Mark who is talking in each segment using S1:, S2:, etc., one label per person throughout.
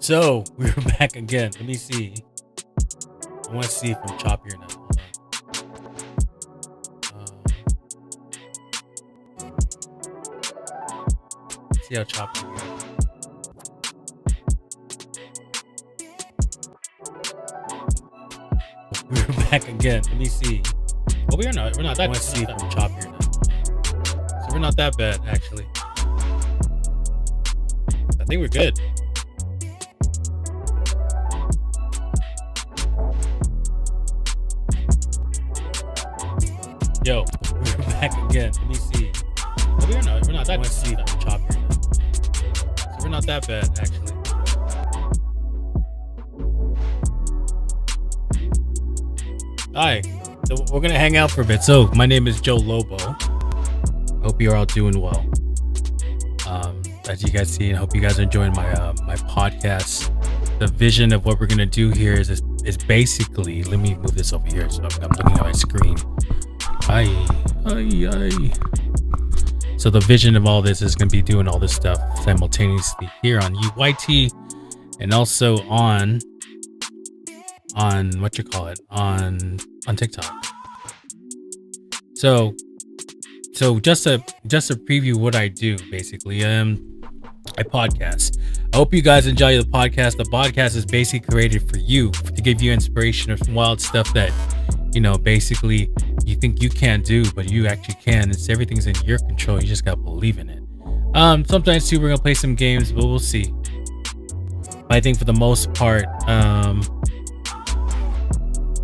S1: So we're back again. Let me see. I want to see if I'm choppier now. Hold on. See how choppy we are. We're back again. Let me see. Well, we're not that. I want to see if I'm choppier now. So we're not that bad, actually. I think we're good. Yo, we're back again. Let me see. Well, we're not that. I want to see if I'm choppier now. So we're not that bad, actually. Hi. So we're gonna hang out for a bit. So my name is Joe Lobo. I hope you're all doing well. As you guys see, I hope you guys are enjoying my podcast. The vision of what we're gonna do here is basically. Let me move this over here so I'm looking at my screen. Hi. So the vision of all this is gonna be doing all this stuff simultaneously here on UYT and also on what you call it on TikTok. So just to preview what I do, basically, I podcast. I hope you guys enjoy the podcast. The podcast is basically created for you to give you inspiration of some wild stuff that, basically you think you can't do, but you actually can. Everything's in your control. You just gotta believe in it. Sometimes too, we're gonna play some games, but we'll see. But I think for the most part,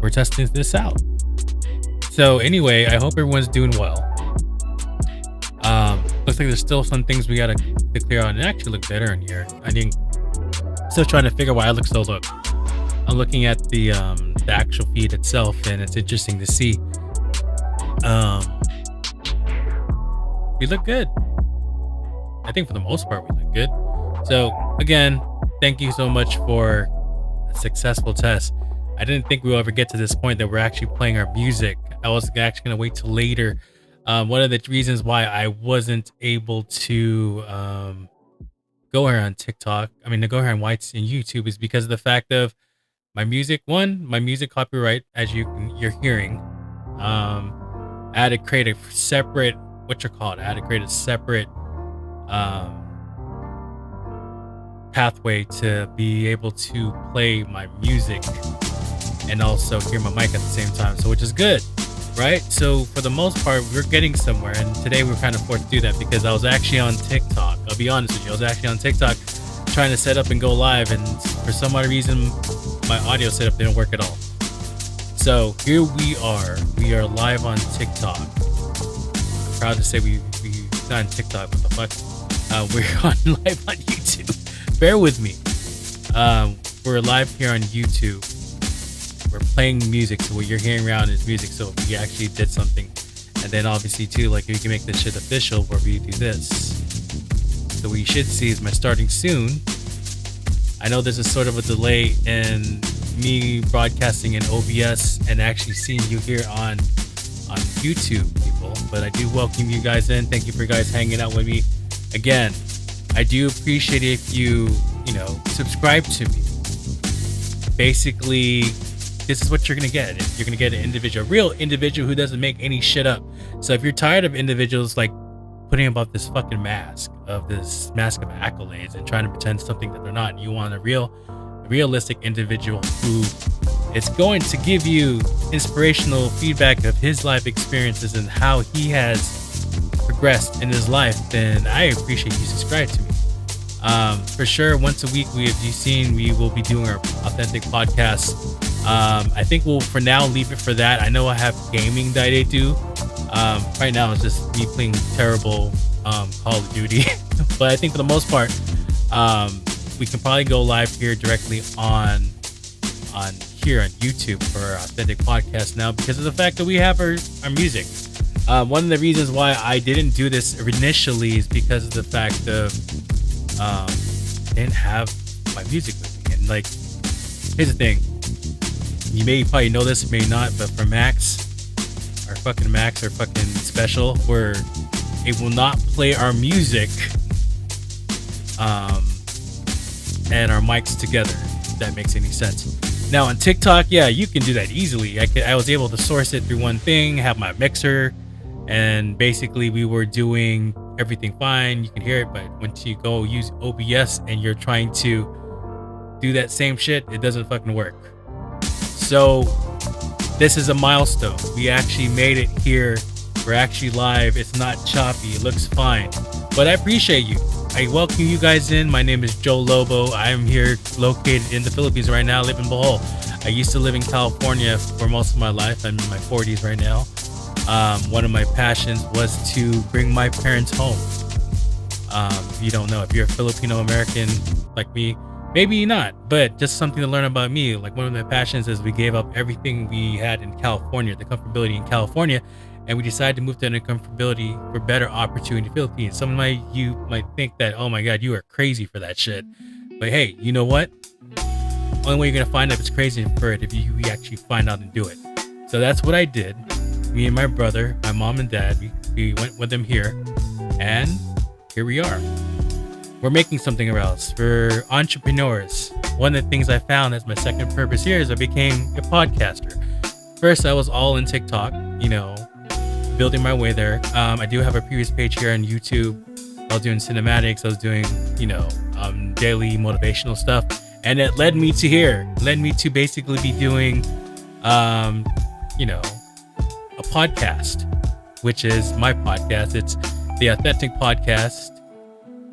S1: we're testing this out. So anyway, I hope everyone's doing well. Looks like there's still some things we gotta clear out, and it actually look better in here. Still trying to figure out why I look so look. I'm looking at the actual feed itself, and it's interesting to see. We look good. I think for the most part we look good. So again, thank you so much for a successful test. I didn't think we would ever get to this point that we're actually playing our music. I was actually going to wait till later. One of the reasons why I wasn't able to go here on TikTok, to go here on Whites and YouTube is because of the fact of my music. One, my music copyright, as you're hearing. I had to create a separate, pathway to be able to play my music and also hear my mic at the same time, so which is good, right? So for the most part, we're getting somewhere, and today we're kind of forced to do that because I was actually on TikTok. I'll be honest with you, I was actually on TikTok trying to set up and go live, and for some odd reason, my audio setup didn't work at all. So here we are live on TikTok. I'm proud to say we're not on TikTok, what the fuck? We're on live on YouTube. Bear with me. We're live here on YouTube. We're playing music, so what you're hearing around is music. So we actually did something, and then obviously too, like we can make this shit official where we do this. So what you should see is my starting soon. I know there's a sort of a delay in me broadcasting in OBS and actually seeing you here on YouTube, people. But I do welcome you guys in. Thank you for guys hanging out with me. Again, I do appreciate it if you subscribe to me. Basically, this is what you're gonna get. You're gonna get a real individual who doesn't make any shit up. So if you're tired of individuals like putting about this fucking mask of accolades and trying to pretend something that they're not, you want a realistic individual who is going to give you inspirational feedback of his life experiences and how he has progressed in his life, then I appreciate you subscribe to me. For sure, once a week, we will be doing our authentic podcast. I think we'll for now leave it for that. I know I have gaming that I do. Right now it's just me playing terrible Call of Duty. But I think for the most part, we can probably go live here directly on YouTube for our authentic podcast now because of the fact that we have our music. One of the reasons why I didn't do this initially is because of the fact of I didn't have my music with me. And here's the thing. You may probably know this, may not, but for Macs, our Macs are fucking special where it will not play our music and our mics together, if that makes any sense. Now on TikTok, yeah, you can do that easily. I was able to source it through one thing, have my mixer, and basically we were doing everything fine. You can hear it, but once you go use OBS and you're trying to do that same shit, it doesn't fucking work. So this is a milestone. We actually made it here. We're actually live. It's not choppy. It looks fine. But I appreciate you. I welcome you guys in. My name is Joe Lobo. I am here located in the Philippines right now. I live in Bohol. I used to live in California for most of my life. I'm in my 40s right now. One of my passions was to bring my parents home. If you don't know, if you're a Filipino American like me, maybe not, but just something to learn about me. Like one of my passions is we gave up everything we had in California, the comfortability in California, and we decided to move to the comfortability for better opportunity in the Philippines. Some of you might think that, oh my God, you are crazy for that shit. But hey, you know what? Only way you're gonna find out if it's crazy for it if you actually find out and do it. So that's what I did. Me and my brother, my mom and dad, we went with them here, and here we are. We're making something else. We're entrepreneurs. One of the things I found as my second purpose here is I became a podcaster. First, I was all in TikTok, building my way there. I do have a previous page here on YouTube. I was doing cinematics. I was doing, daily motivational stuff. And it led me to here. Led me to basically be doing, a podcast, which is my podcast. It's The Authentic Podcast.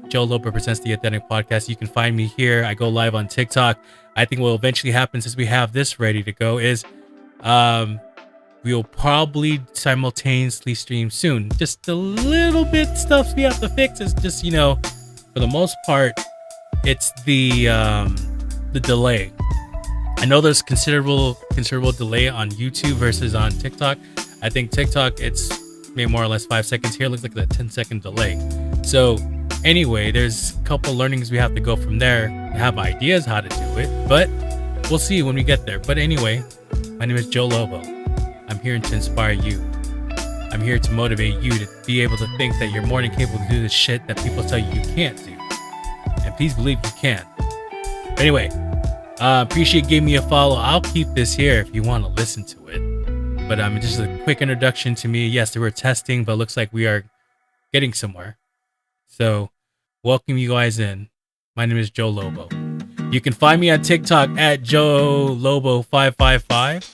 S1: Joe Lobo presents The Authentic Podcast. You can find me here. I go live on TikTok. I think what will eventually happen since we have this ready to go is we'll probably simultaneously stream soon. Just a little bit stuff we have to fix. It's just, for the most part, it's the delay. I know there's considerable delay on YouTube versus on TikTok. I think TikTok, it's maybe more or less 5 seconds. Here it looks like a 10-second delay. So anyway, there's a couple learnings we have to go from there. I have ideas how to do it, but we'll see when we get there. But anyway, my name is Joe Lobo. I'm here to inspire you. I'm here to motivate you to be able to think that you're more than capable to do the shit that people tell you you can't do. And please believe you can. But anyway, appreciate you giving me a follow. I'll keep this here if you want to listen to it. But just a quick introduction to me. Yes, they were testing, but it looks like we are getting somewhere. So, welcome you guys in. My name is Joe Lobo. You can find me on TikTok at Joe Lobo 555.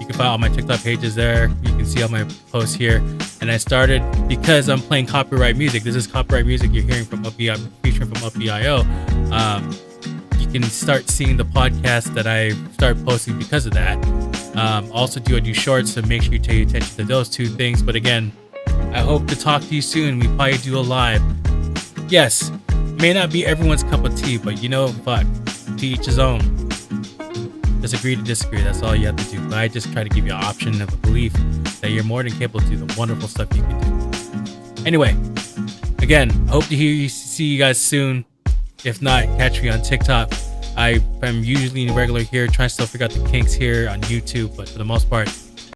S1: You can find all my TikTok pages there. You can see all my posts here. And I started because I'm playing copyright music. This is copyright music you're hearing from Upbeat, featuring from Upbeat.io. You can start seeing the podcast that I start posting because of that. Also I do shorts, so make sure you pay attention to those two things. But again, I hope to talk to you soon. We probably do a live. Yes, may not be everyone's cup of tea, but fuck, to each his own. Just agree to disagree. That's all you have to do. But I just try to give you an option of a belief that you're more than capable to do the wonderful stuff you can do. Anyway, again, hope to see you guys soon. If not, catch me on TikTok. I'm usually regular here, trying to still figure out the kinks here on YouTube, but for the most part,